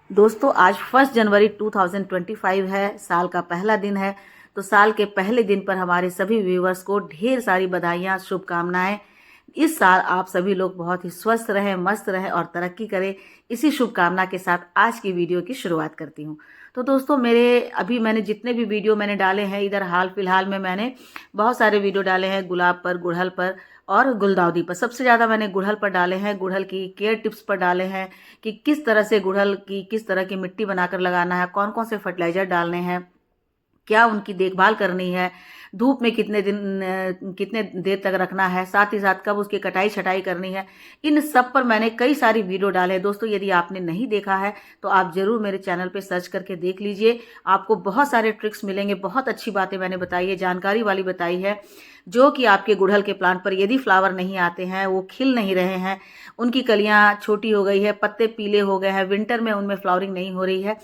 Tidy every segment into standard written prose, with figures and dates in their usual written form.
दोस्तों आज 1 जनवरी 2025 है, साल का पहला दिन है। तो साल के पहले दिन पर हमारे सभी व्यूवर्स को ढेर सारी बधाइयाँ, शुभकामनाएं। इस साल आप सभी लोग बहुत ही स्वस्थ रहें, मस्त रहें और तरक्की करें। इसी शुभकामना के साथ आज की वीडियो की शुरुआत करती हूँ। तो दोस्तों मैंने जितने भी वीडियो मैंने डाले हैं, इधर हाल फिलहाल में मैंने बहुत सारे वीडियो डाले हैं गुलाब पर, गुड़हल पर और गुलदाउदी पर। सबसे ज़्यादा मैंने गुड़हल पर डाले हैं, गुड़हल की केयर टिप्स पर डाले हैं कि किस तरह से गुड़हल की किस तरह की मिट्टी बनाकर लगाना है, कौन कौन से फर्टिलाइजर डालने हैं, क्या उनकी देखभाल करनी है, धूप में कितने देर तक रखना है, साथ ही साथ कब उसकी कटाई छटाई करनी है। इन सब पर मैंने कई सारी वीडियो डाले हैं। दोस्तों यदि आपने नहीं देखा है तो आप ज़रूर मेरे चैनल पे सर्च करके देख लीजिए। आपको बहुत सारे ट्रिक्स मिलेंगे, बहुत अच्छी बातें मैंने बताई है, जानकारी वाली बताई है, जो कि आपके गुड़हल के प्लांट पर यदि फ्लावर नहीं आते हैं, वो खिल नहीं रहे हैं, उनकी कलियां छोटी हो गई है, पत्ते पीले हो गए हैं, विंटर में उनमें फ्लावरिंग नहीं हो रही है,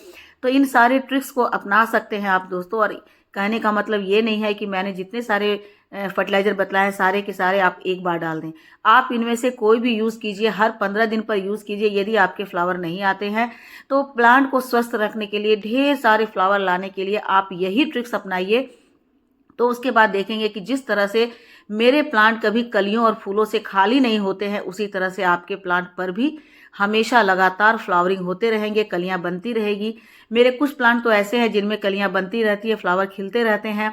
तो इन सारे ट्रिक्स को अपना सकते हैं आप दोस्तों। और कहने का मतलब ये नहीं है कि मैंने जितने सारे फर्टिलाइजर बतलाए हैं सारे के सारे आप एक बार डाल दें। आप इनमें से कोई भी यूज़ कीजिए, हर 15 दिन पर यूज़ कीजिए। यदि आपके फ्लावर नहीं आते हैं तो प्लांट को स्वस्थ रखने के लिए, ढेर सारे फ्लावर लाने के लिए आप यही ट्रिक्स अपनाइए। तो उसके बाद देखेंगे कि जिस तरह से मेरे प्लांट कभी कलियों और फूलों से खाली नहीं होते हैं, उसी तरह से आपके प्लांट पर भी हमेशा लगातार फ्लावरिंग होते रहेंगे, कलियां बनती रहेगी। मेरे कुछ प्लांट तो ऐसे हैं जिनमें कलियां बनती रहती है, फ्लावर खिलते रहते हैं,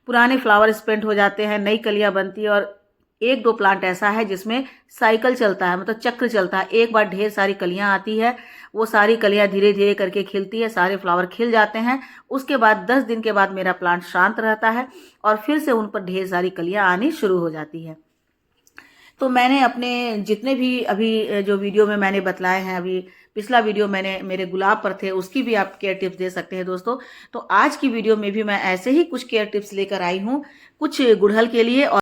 पुराने फ्लावर स्पेंट हो जाते हैं, नई कलियां बनती है। और एक दो प्लांट ऐसा है जिसमें साइकिल चलता है, मतलब चक्र चलता है। एक बार ढेर सारी कलियां आती है, वो सारी कलियां धीरे धीरे करके खिलती है, सारे फ्लावर खिल जाते हैं। उसके बाद 10 दिन के बाद मेरा प्लांट शांत रहता है और फिर से उन पर ढेर सारी कलियां आनी शुरू हो जाती है। तो मैंने अपने जितने भी अभी जो वीडियो में मैंने बतलाए हैं, अभी पिछला वीडियो मैंने मेरे गुलाब पर थे, उसकी भी आप केयर टिप्स दे सकते हैं दोस्तों। तो आज की वीडियो में भी मैं ऐसे ही कुछ केयर टिप्स लेकर आई हूँ, कुछ गुड़हल के लिए और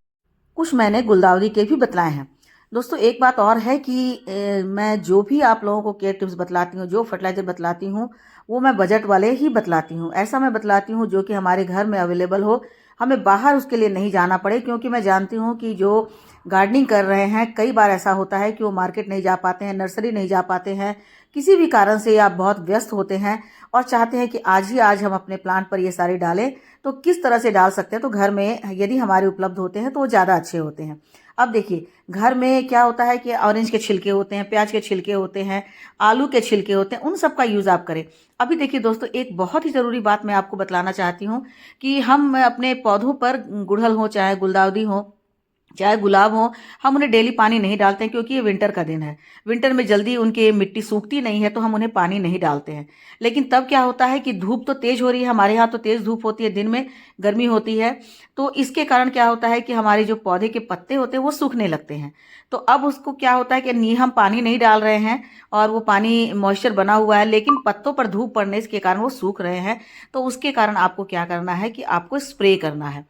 कुछ मैंने गुलदाउदी के भी बतलाए हैं। दोस्तों एक बात और है कि मैं जो भी आप लोगों को केयर टिप्स बतलाती हूँ, जो फर्टिलाइजर बतलाती हूँ, वो मैं बजट वाले ही बतलाती हूँ। ऐसा मैं बतलाती हूँ जो कि हमारे घर में अवेलेबल हो, हमें बाहर उसके लिए नहीं जाना पड़े। क्योंकि मैं जानती हूँ कि जो गार्डनिंग कर रहे हैं, कई बार ऐसा होता है कि वो मार्केट नहीं जा पाते हैं, नर्सरी नहीं जा पाते हैं, किसी भी कारण से या बहुत व्यस्त होते हैं और चाहते हैं कि आज ही आज हम अपने प्लांट पर ये सारे डालें। तो किस तरह से डाल सकते हैं? तो घर में यदि हमारे उपलब्ध होते हैं तो वो ज़्यादा अच्छे होते हैं। अब देखिए घर में क्या होता है कि ऑरेंज के छिलके होते हैं, प्याज के छिलके होते हैं, आलू के छिलके होते हैं, उन सब का यूज़ आप करें। अभी देखिए दोस्तों एक बहुत ही ज़रूरी बात मैं आपको बतलाना चाहती हूँ कि हम अपने पौधों पर, गुड़हल हो चाहे गुलदाउदी हो चाहे गुलाब हो, हम उन्हें डेली पानी नहीं डालते हैं क्योंकि ये विंटर का दिन है। विंटर में जल्दी उनकी मिट्टी सूखती नहीं है तो हम उन्हें पानी नहीं डालते हैं। लेकिन तब क्या होता है कि धूप तो तेज़ हो रही है, हमारे यहाँ तो तेज़ धूप होती है, दिन में गर्मी होती है। तो इसके कारण क्या होता है कि हमारे जो पौधे के पत्ते होते हैं वो सूखने लगते हैं। तो अब उसको क्या होता है कि हम पानी नहीं डाल रहे हैं और वो पानी मॉइस्चर बना हुआ है, लेकिन पत्तों पर धूप पड़ने के कारण वो सूख रहे हैं। तो उसके कारण आपको क्या करना है कि आपको स्प्रे करना है।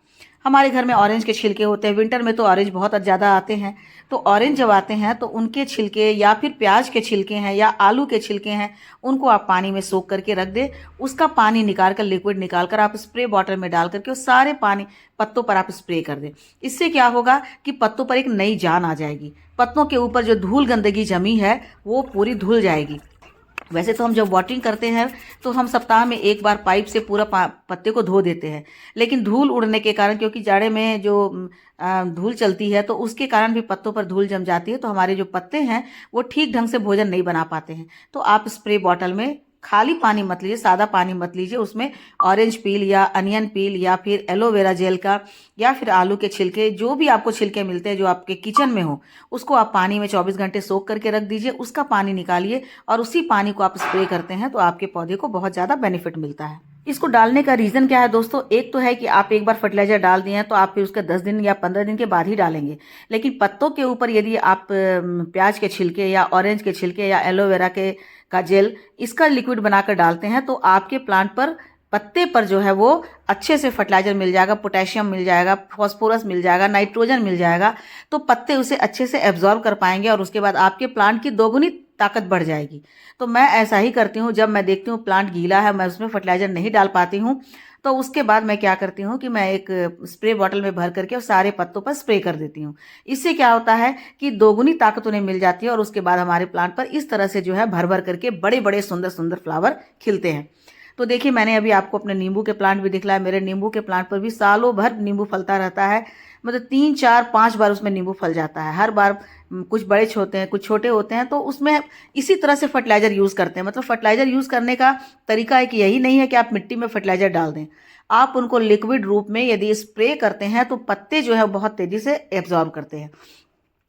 हमारे घर में ऑरेंज के छिलके होते हैं, विंटर में तो ऑरेंज बहुत ज़्यादा आते हैं। तो ऑरेंज जब आते हैं तो उनके छिलके या फिर प्याज के छिलके हैं या आलू के छिलके हैं, उनको आप पानी में सोख करके रख दें। उसका पानी निकाल कर, लिक्विड निकाल कर आप स्प्रे बॉटल में डाल करके उस सारे पानी पत्तों पर आप स्प्रे कर दें। इससे क्या होगा कि पत्तों पर एक नई जान आ जाएगी। पत्तों के ऊपर जो धूल गंदगी जमी है वो पूरी धुल जाएगी। वैसे तो हम जब वाटरिंग करते हैं तो हम सप्ताह में एक बार पाइप से पूरा पत्ते को धो देते हैं, लेकिन धूल उड़ने के कारण, क्योंकि जाड़े में जो धूल चलती है तो उसके कारण भी पत्तों पर धूल जम जाती है, तो हमारे जो पत्ते हैं वो ठीक ढंग से भोजन नहीं बना पाते हैं। तो आप स्प्रे बॉटल में खाली पानी मत लीजिए, सादा पानी मत लीजिए, उसमें ऑरेंज पील या अनियन पील या फिर एलोवेरा जेल का या फिर आलू के छिलके, जो भी आपको छिलके मिलते हैं जो आपके किचन में हो, उसको आप पानी में 24 घंटे सोख करके रख दीजिए। उसका पानी निकालिए और उसी पानी को आप स्प्रे करते हैं तो आपके पौधे को बहुत ज़्यादा बेनिफिट मिलता है। इसको डालने का रीज़न क्या है दोस्तों? एक तो है कि आप एक बार फर्टिलाइजर डाल दिए हैं तो आप फिर उसके 10 दिन या 15 दिन के बाद ही डालेंगे। लेकिन पत्तों के ऊपर यदि आप प्याज के छिलके या ऑरेंज के छिलके या एलोवेरा के का जेल, इसका लिक्विड बनाकर डालते हैं तो आपके प्लांट पर, पत्ते पर जो है वो अच्छे से फर्टिलाइजर मिल जाएगा, पोटेशियम मिल जाएगा, फास्फोरस मिल जाएगा, नाइट्रोजन मिल जाएगा। तो पत्ते उसे अच्छे से एब्जॉर्ब कर पाएंगे और उसके बाद आपके प्लांट की दोगुनी ताकत बढ़ जाएगी। तो मैं ऐसा ही करती हूँ, जब मैं देखती हूँ प्लांट गीला है, मैं उसमें फर्टिलाइजर नहीं डाल पाती हूँ, तो उसके बाद मैं क्या करती हूँ कि मैं एक स्प्रे बॉटल में भर करके और सारे पत्तों पर स्प्रे कर देती हूँ। इससे क्या होता है कि दोगुनी ताकत उन्हें मिल जाती है और उसके बाद हमारे प्लांट पर इस तरह से जो है भर भर करके बड़े बड़े सुंदर सुंदर फ्लावर खिलते हैं। तो देखिए, मैंने अभी आपको अपने नींबू के प्लांट भी दिखलाया। मेरे नींबू के प्लांट पर भी सालों भर नींबू फलता रहता है। मतलब 3 4 5 बार उसमें नींबू फल जाता है। हर बार कुछ बड़े होते हैं, कुछ छोटे होते हैं। तो उसमें इसी तरह से फर्टिलाइजर यूज़ करते हैं। मतलब फर्टिलाइजर यूज़ करने का तरीका है कि यही नहीं है कि आप मिट्टी में फर्टिलाइजर डाल दें। आप उनको लिक्विड रूप में यदि स्प्रे करते हैं तो पत्ते जो है बहुत तेज़ी से एब्जॉर्ब करते हैं।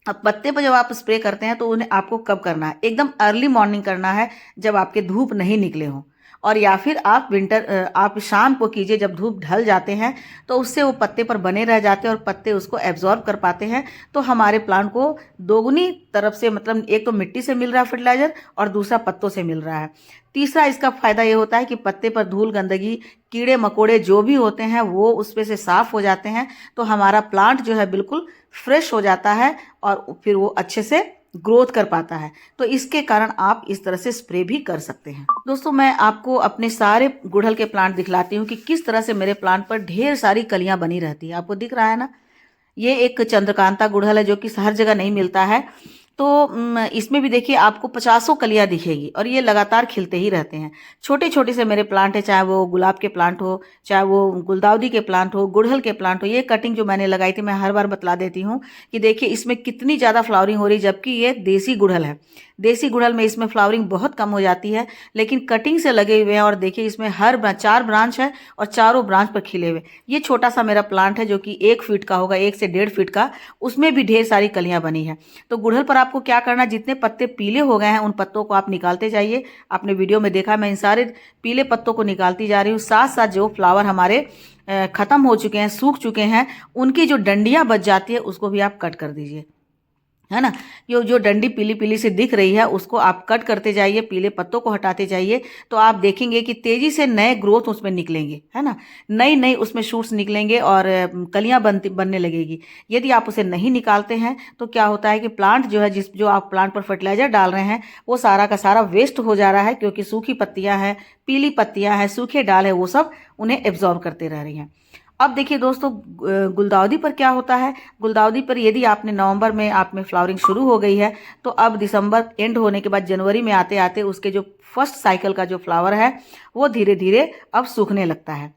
अब पत्ते पर जब आप स्प्रे करते हैं तो उन्हें आपको कब करना है? एकदम अर्ली मॉर्निंग करना है, जब आपके धूप नहीं निकले हों। और या फिर आप शाम को कीजिए, जब धूप ढल जाते हैं तो उससे वो पत्ते पर बने रह जाते हैं और पत्ते उसको एब्जॉर्ब कर पाते हैं। तो हमारे प्लांट को दोगुनी तरफ से, मतलब एक तो मिट्टी से मिल रहा है फर्टिलाइजर और दूसरा पत्तों से मिल रहा है। तीसरा इसका फायदा ये होता है कि पत्ते पर धूल, गंदगी, कीड़े मकोड़े जो भी होते हैं वो उसमें से साफ हो जाते हैं। तो हमारा प्लांट जो है बिल्कुल फ्रेश हो जाता है और फिर वो अच्छे से ग्रोथ कर पाता है। तो इसके कारण आप इस तरह से स्प्रे भी कर सकते हैं। दोस्तों, मैं आपको अपने सारे गुड़हल के प्लांट दिखलाती हूँ कि किस तरह से मेरे प्लांट पर ढेर सारी कलियां बनी रहती है। आपको दिख रहा है ना, ये एक चंद्रकांता गुड़हल है जो कि हर जगह नहीं मिलता है। तो इसमें भी देखिए आपको 50 कलियां दिखेगी और ये लगातार खिलते ही रहते हैं। छोटे छोटे से मेरे प्लांट है, चाहे वो गुलाब के प्लांट हो, चाहे वो गुलदाउदी के प्लांट हो, गुड़हल के प्लांट हो। ये कटिंग जो मैंने लगाई थी, मैं हर बार बतला देती हूँ कि देखिए इसमें कितनी ज़्यादा फ्लावरिंग हो रही है, जबकि ये देसी गुड़हल है। देसी गुड़हल में इसमें फ्लावरिंग बहुत कम हो जाती है, लेकिन कटिंग से लगे हुए हैं। और देखिए इसमें हर 4 ब्रांच है और चारों ब्रांच पर खिले हुए। ये छोटा सा मेरा प्लांट है जो कि 1 फीट का होगा, 1 से 1.5 फीट का, उसमें भी ढेर सारी कलियां बनी है। तो गुड़हल पर आपको क्या करना, जितने पत्ते पीले हो गए हैं उन पत्तों को आप निकालते जाइए। आपने वीडियो में देखा, मैं इन सारे पीले पत्तों को निकालती जा रही हूँ। साथ साथ जो फ्लावर हमारे खत्म हो चुके हैं, सूख चुके हैं, उनकी जो डंडियां बच जाती है उसको भी आप कट कर दीजिए, है ना। ये जो डंडी पीली पीली से दिख रही है उसको आप कट करते जाइए, पीले पत्तों को हटाते जाइए। तो आप देखेंगे कि तेजी से नए ग्रोथ उसमें निकलेंगे, है ना। नई नई उसमें शूट्स निकलेंगे और कलियां बनने लगेगी। यदि आप उसे नहीं निकालते हैं तो क्या होता है कि प्लांट जो है, जो आप प्लांट पर फर्टिलाइजर डाल रहे हैं वो सारा का सारा वेस्ट हो जा रहा है, क्योंकि सूखी पत्तियां हैं, पीली पत्तियां हैं, सूखे डाल है, वो सब उन्हें एब्जॉर्ब करते रह रही हैं। अब देखिए दोस्तों, गुलदाउदी पर क्या होता है। गुलदाउदी पर यदि आपने नवंबर में आप में फ्लावरिंग शुरू हो गई है तो अब दिसंबर एंड होने के बाद जनवरी में आते आते उसके जो फर्स्ट साइकिल का जो फ्लावर है वो धीरे धीरे अब सूखने लगता है।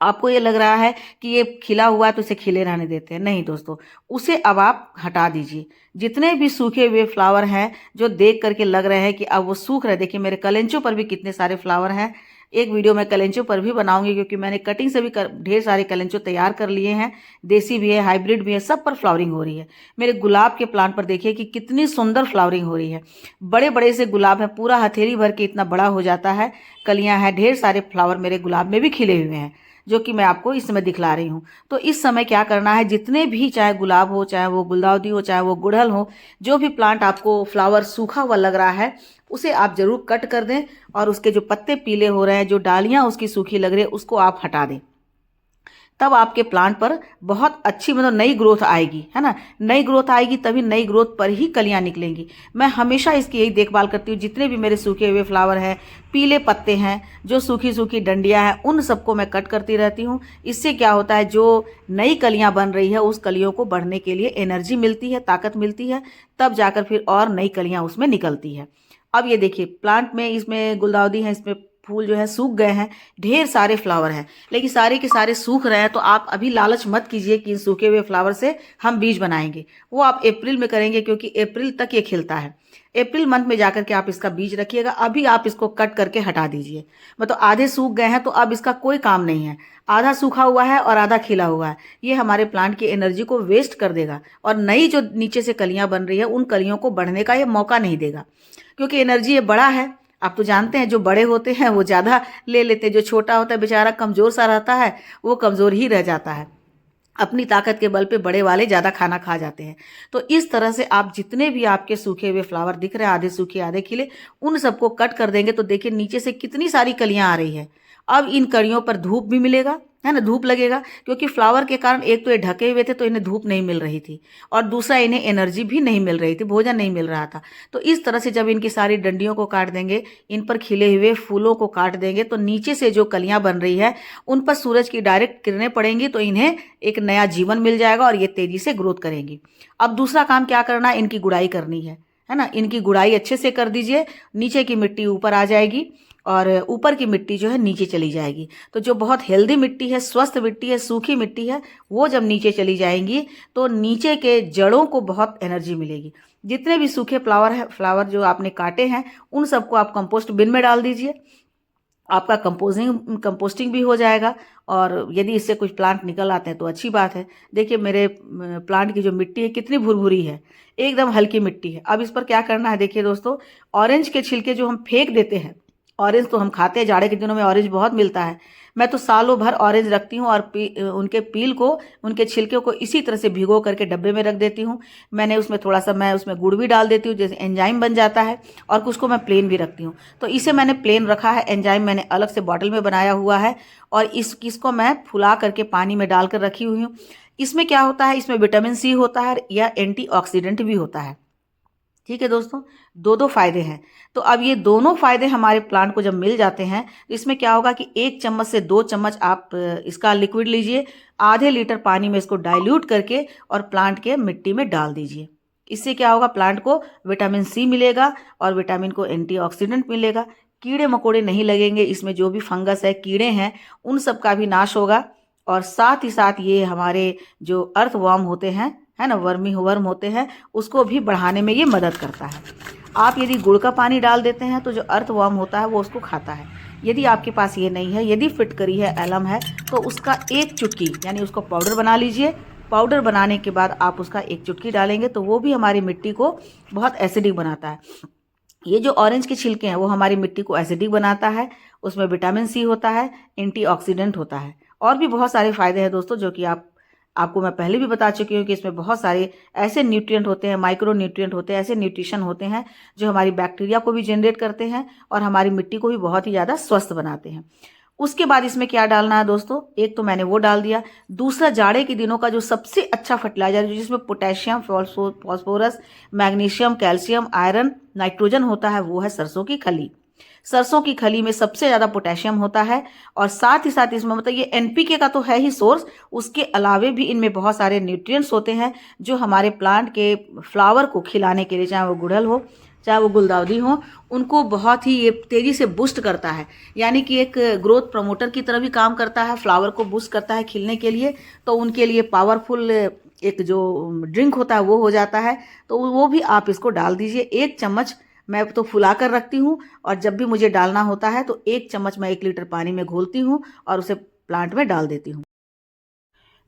आपको ये लग रहा है कि ये खिला हुआ है तो इसे खिले रहने देते हैं, नहीं दोस्तों, उसे अब आप हटा दीजिए। जितने भी सूखे हुए फ्लावर हैं जो देख करके लग रहे हैं कि अब वो सूख रहे, देखिए मेरे कलेंचों पर भी कितने सारे फ्लावर हैं। एक वीडियो मैं कलेंचों पर भी बनाऊंगी, क्योंकि मैंने कटिंग से भी ढेर सारे कलेंचो तैयार कर लिए हैं। देसी भी है, हाइब्रिड भी है, सब पर फ्लावरिंग हो रही है। मेरे गुलाब के प्लांट पर देखिए कि कितनी सुंदर फ्लावरिंग हो रही है। बड़े बड़े से गुलाब है, पूरा हथेली भर के इतना बड़ा हो जाता है, कलियां हैं, ढेर सारे फ्लावर मेरे गुलाब में भी खिले हुए हैं, जो कि मैं आपको इस समय दिखला रही हूँ। तो इस समय क्या करना है, जितने भी, चाहे गुलाब हो, चाहे वो गुलदाउदी हो, चाहे वो गुड़हल हो, जो भी प्लांट आपको फ्लावर सूखा हुआ लग रहा है उसे आप जरूर कट कर दें और उसके जो पत्ते पीले हो रहे हैं, जो डालियां उसकी सूखी लग रही है, उसको आप हटा दें। तब आपके प्लांट पर बहुत अच्छी, मतलब नई ग्रोथ आएगी, है ना। नई ग्रोथ आएगी तभी नई ग्रोथ पर ही कलियां निकलेंगी। मैं हमेशा इसकी यही देखभाल करती हूँ। जितने भी मेरे सूखे हुए फ्लावर हैं, पीले पत्ते हैं, जो सूखी सूखी डंडियां हैं, उन सबको मैं कट करती रहती हूँ। इससे क्या होता है, जो नई कलियां बन रही है उस कलियों को बढ़ने के लिए एनर्जी मिलती है, ताकत मिलती है, तब जाकर फिर और नई कलियां उसमें निकलती है। अब ये देखिए प्लांट में, इसमें गुलदाउदी है, इसमें फूल जो है सूख गए हैं, ढेर सारे फ्लावर हैं, लेकिन सारे के सारे सूख रहे हैं। तो आप अभी लालच मत कीजिए कि इन सूखे हुए फ्लावर से हम बीज बनाएंगे। वो आप अप्रैल में करेंगे, क्योंकि अप्रैल तक ये खिलता है। अप्रैल मंथ में जाकर के आप इसका बीज रखिएगा। अभी आप इसको कट करके हटा दीजिए। मतलब आधे सूख गए हैं तो अब इसका कोई काम नहीं है। आधा सूखा हुआ है और आधा खिला हुआ है, ये हमारे प्लांट की एनर्जी को वेस्ट कर देगा और नई जो नीचे से कलियां बन रही है उन कलियों को बढ़ने का ये मौका नहीं देगा, क्योंकि एनर्जी ये बड़ा है। आप तो जानते हैं जो बड़े होते हैं वो ज़्यादा ले लेते हैं, जो छोटा होता है बेचारा कमज़ोर सा रहता है, वो कमज़ोर ही रह जाता है। अपनी ताकत के बल पे बड़े वाले ज़्यादा खाना खा जाते हैं। तो इस तरह से आप जितने भी आपके सूखे हुए फ्लावर दिख रहे हैं, आधे सूखे आधे खिले, उन सबको कट कर देंगे तो देखिए नीचे से कितनी सारी कलियां आ रही है। अब इन कलियों पर धूप भी मिलेगा, है ना, धूप लगेगा, क्योंकि फ्लावर के कारण एक तो ये ढके हुए थे तो इन्हें धूप नहीं मिल रही थी, और दूसरा इन्हें एनर्जी भी नहीं मिल रही थी, भोजन नहीं मिल रहा था। तो इस तरह से जब इनकी सारी डंडियों को काट देंगे, इन पर खिले हुए फूलों को काट देंगे, तो नीचे से जो कलियां बन रही है उन पर सूरज की डायरेक्ट किरणें पड़ेंगी, तो इन्हें एक नया जीवन मिल जाएगा और ये तेजी से ग्रोथ करेंगी। अब दूसरा काम क्या करना है, इनकी गुड़ाई करनी है ना। इनकी गुड़ाई अच्छे से कर दीजिए, नीचे की मिट्टी ऊपर आ जाएगी और ऊपर की मिट्टी जो है नीचे चली जाएगी। तो जो बहुत हेल्दी मिट्टी है, स्वस्थ मिट्टी है, सूखी मिट्टी है, वो जब नीचे चली जाएंगी तो नीचे के जड़ों को बहुत एनर्जी मिलेगी। जितने भी सूखे फ्लावर जो आपने काटे हैं उन सबको आप कंपोस्ट बिन में डाल दीजिए, आपका कंपोस्टिंग भी हो जाएगा। और यदि इससे कुछ प्लांट निकल आते हैं तो अच्छी बात है। देखिए मेरे प्लांट की जो मिट्टी है कितनी भुरभुरी है, एकदम हल्की मिट्टी है। अब इस पर क्या करना है, देखिए दोस्तों, ऑरेंज के छिलके जो हम फेंक देते हैं, ऑरेंज तो हम खाते हैं, जाड़े के दिनों में ऑरेंज बहुत मिलता है, मैं तो सालों भर ऑरेंज रखती हूँ और उनके पील को, उनके छिलके को इसी तरह से भिगो करके डब्बे में रख देती हूँ। मैं उसमें गुड़ भी डाल देती हूँ, जैसे एंजाइम बन जाता है, और कुछ को मैं प्लेन भी रखती हूँ। तो इसे मैंने प्लेन रखा है, एंजाइम मैंने अलग से बॉटल में बनाया हुआ है, और इसको मैं फुला करके पानी में डालकर रखी हुई हूँ। इसमें क्या होता है, इसमें विटामिन सी होता है या एंटीऑक्सीडेंट भी होता है। ठीक है दोस्तों, दो फायदे हैं। तो अब ये दोनों फायदे हमारे प्लांट को जब मिल जाते हैं, तो इसमें क्या होगा कि 1 चम्मच से 2 चम्मच आप इसका लिक्विड लीजिए, आधे लीटर पानी में इसको डाइल्यूट करके और प्लांट के मिट्टी में डाल दीजिए। इससे क्या होगा, प्लांट को विटामिन सी मिलेगा और विटामिन को एंटीऑक्सीडेंट मिलेगा, कीड़े मकोड़े नहीं लगेंगे, इसमें जो भी फंगस है, कीड़े हैं, उन सब का भी नाश होगा। और साथ ही साथ ये हमारे जो अर्थवर्म होते हैं, है ना, वर्मी वर्म होते हैं, उसको भी बढ़ाने में ये मदद करता है। आप यदि गुड़ का पानी डाल देते हैं तो जो अर्थवर्म होता है वो उसको खाता है। यदि आपके पास ये नहीं है, यदि फिटकरी है, एलम है, तो उसका 1 चुटकी, यानी उसको पाउडर बना लीजिए। पाउडर बनाने के बाद आप उसका 1 चुटकी डालेंगे तो वो भी हमारी मिट्टी को बहुत एसिडिक बनाता है। ये जो ऑरेंज के छिलके हैं वो हमारी मिट्टी को एसिडिक बनाता है, उसमें विटामिन सी होता है, एंटीऑक्सीडेंट होता है, और भी बहुत सारे फायदे हैं दोस्तों, जो कि आपको मैं पहले भी बता चुकी हूँ कि इसमें बहुत सारे ऐसे न्यूट्रिएंट होते हैं, माइक्रो न्यूट्रिएंट होते हैं, ऐसे न्यूट्रिशन होते हैं जो हमारी बैक्टीरिया को भी जनरेट करते हैं और हमारी मिट्टी को भी बहुत ही ज़्यादा स्वस्थ बनाते हैं। उसके बाद इसमें क्या डालना है दोस्तों, एक तो मैंने वो डाल दिया। दूसरा, जाड़े के दिनों का जो सबसे अच्छा फर्टिलाइजर, जिसमें potassium, phosphorus, magnesium, calcium, iron, nitrogen होता है, वो है सरसों की खली। सरसों की खली में सबसे ज़्यादा पोटेशियम होता है, और साथ ही साथ इसमें मतलब ये एनपीके का तो है ही सोर्स, उसके अलावे भी इनमें बहुत सारे न्यूट्रिएंट्स होते हैं जो हमारे प्लांट के फ्लावर को खिलाने के लिए, चाहे वो गुड़हल हो, चाहे वो गुलदाउदी हो, उनको बहुत ही ये तेज़ी से बूस्ट करता है। यानी कि एक ग्रोथ प्रमोटर की तरह भी काम करता है, फ्लावर को बूस्ट करता है खिलने के लिए। तो उनके लिए पावरफुल एक जो ड्रिंक होता है वो हो जाता है। तो वो भी आप इसको डाल दीजिए, 1 चम्मच। मैं तो फुला कर रखती हूँ, और जब भी मुझे डालना होता है तो 1 चम्मच मैं 1 लीटर पानी में घोलती हूँ और उसे प्लांट में डाल देती हूँ।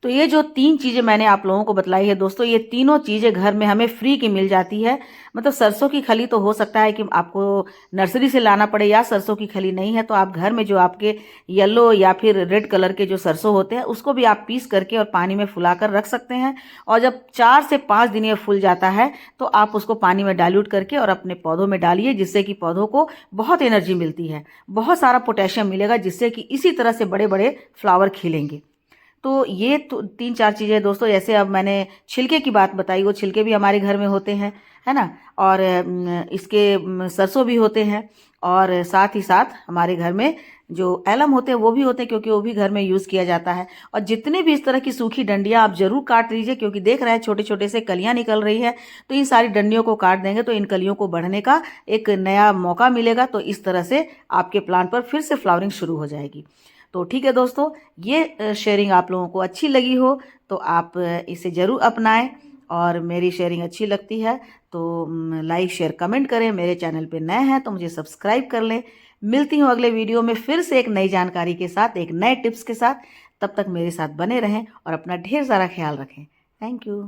तो ये जो 3 चीज़ें मैंने आप लोगों को बतलाई है दोस्तों, ये तीनों चीज़ें घर में हमें फ्री की मिल जाती है। मतलब सरसों की खली तो हो सकता है कि आपको नर्सरी से लाना पड़े, या सरसों की खली नहीं है तो आप घर में जो आपके येलो या फिर रेड कलर के जो सरसों होते हैं उसको भी आप पीस करके और पानी में फुला कर रख सकते हैं। और जब 4 से 5 दिन ये फूल जाता है तो आप उसको पानी में डाइल्यूट करके और अपने पौधों में डालिए, जिससे कि पौधों को बहुत एनर्जी मिलती है, बहुत सारा पोटेशियम मिलेगा, जिससे कि इसी तरह से बड़े बड़े फ्लावर खिलेंगे। तो ये तो 3-4 चीज़ें दोस्तों। जैसे अब मैंने छिलके की बात बताई, वो छिलके भी हमारे घर में होते हैं, है ना, और इसके सरसों भी होते हैं, और साथ ही साथ हमारे घर में जो एलम होते हैं वो भी होते हैं, क्योंकि वो भी घर में यूज़ किया जाता है। और जितने भी इस तरह की सूखी डंडियाँ आप ज़रूर काट लीजिए, क्योंकि देख रहे हैं छोटे छोटे से कलियाँ निकल रही है, तो इन सारी डंडियों को काट देंगे तो इन कलियों को बढ़ने का एक नया मौका मिलेगा। तो इस तरह से आपके प्लांट पर फिर से फ्लावरिंग शुरू हो जाएगी। तो ठीक है दोस्तों, ये शेयरिंग आप लोगों को अच्छी लगी हो तो आप इसे ज़रूर अपनाएं, और मेरी शेयरिंग अच्छी लगती है तो लाइक, शेयर, कमेंट करें। मेरे चैनल पे नए हैं तो मुझे सब्सक्राइब कर लें। मिलती हूँ अगले वीडियो में फिर से एक नई जानकारी के साथ, एक नए टिप्स के साथ। तब तक मेरे साथ बने रहें और अपना ढेर सारा ख्याल रखें। Thank you.